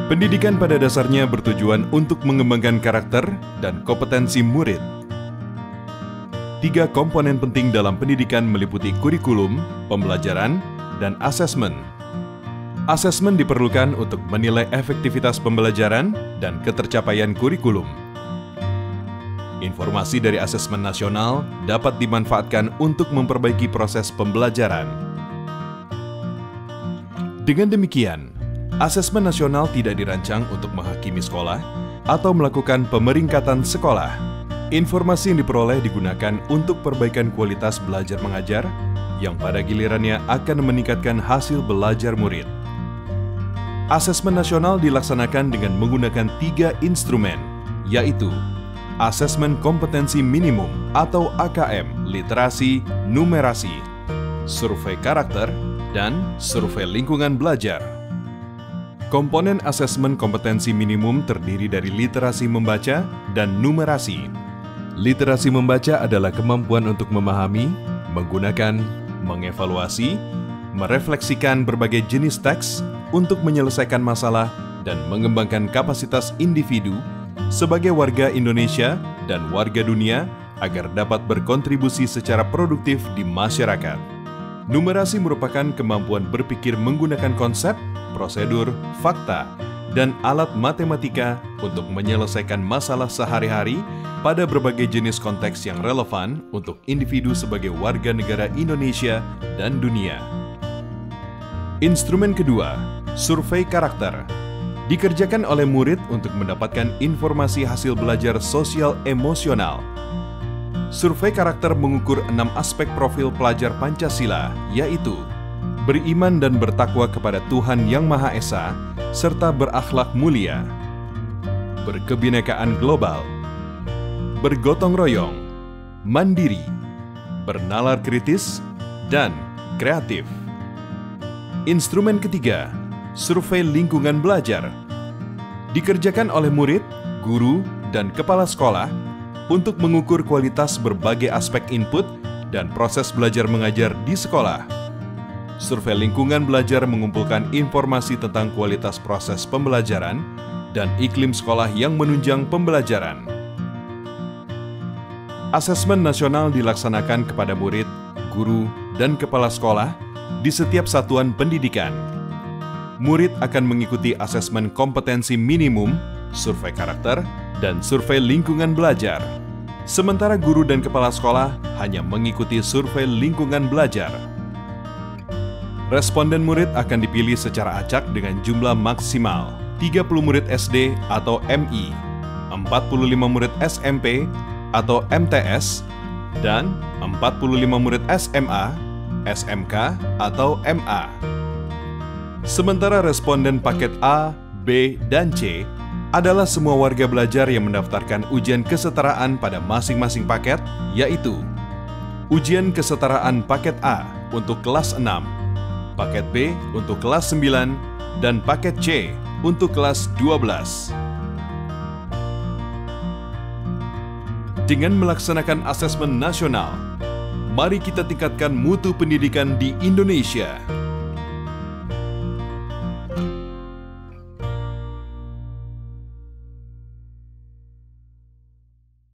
Pendidikan pada dasarnya bertujuan untuk mengembangkan karakter dan kompetensi murid. 3 komponen penting dalam pendidikan meliputi kurikulum, pembelajaran, dan asesmen. Asesmen diperlukan untuk menilai efektivitas pembelajaran dan ketercapaian kurikulum. Informasi dari asesmen nasional dapat dimanfaatkan untuk memperbaiki proses pembelajaran. Dengan demikian, asesmen nasional tidak dirancang untuk menghakimi sekolah atau melakukan pemeringkatan sekolah. Informasi yang diperoleh digunakan untuk perbaikan kualitas belajar mengajar yang pada gilirannya akan meningkatkan hasil belajar murid. Asesmen nasional dilaksanakan dengan menggunakan 3 instrumen, yaitu Asesmen Kompetensi Minimum atau AKM, Literasi, Numerasi, Survei Karakter, dan Survei Lingkungan Belajar. Komponen asesmen kompetensi minimum terdiri dari literasi membaca dan numerasi. Literasi membaca adalah kemampuan untuk memahami, menggunakan, mengevaluasi, merefleksikan berbagai jenis teks untuk menyelesaikan masalah dan mengembangkan kapasitas individu sebagai warga Indonesia dan warga dunia agar dapat berkontribusi secara produktif di masyarakat. Numerasi merupakan kemampuan berpikir menggunakan konsep, prosedur, fakta, dan alat matematika untuk menyelesaikan masalah sehari-hari pada berbagai jenis konteks yang relevan untuk individu sebagai warga negara Indonesia dan dunia. Instrumen kedua, survei karakter, dikerjakan oleh murid untuk mendapatkan informasi hasil belajar sosial emosional. Survei karakter mengukur 6 aspek profil pelajar Pancasila, yaitu beriman dan bertakwa kepada Tuhan Yang Maha Esa, serta berakhlak mulia, berkebinekaan global, bergotong royong, mandiri, bernalar kritis, dan kreatif. Instrumen ketiga, survei lingkungan belajar, dikerjakan oleh murid, guru, dan kepala sekolah untuk mengukur kualitas berbagai aspek input dan proses belajar mengajar di sekolah. Survei lingkungan belajar mengumpulkan informasi tentang kualitas proses pembelajaran dan iklim sekolah yang menunjang pembelajaran. Asesmen nasional dilaksanakan kepada murid, guru, dan kepala sekolah di setiap satuan pendidikan. Murid akan mengikuti asesmen kompetensi minimum, survei karakter, dan survei lingkungan belajar. Sementara guru dan kepala sekolah hanya mengikuti survei lingkungan belajar. Responden murid akan dipilih secara acak dengan jumlah maksimal 30 murid SD atau MI, 45 murid SMP atau MTS, dan 45 murid SMA, SMK atau MA. Sementara responden paket A, B, dan C adalah semua warga belajar yang mendaftarkan ujian kesetaraan pada masing-masing paket, yaitu ujian kesetaraan paket A untuk kelas 6, paket B untuk kelas 9, dan paket C untuk kelas 12. Dengan melaksanakan asesmen nasional, mari kita tingkatkan mutu pendidikan di Indonesia.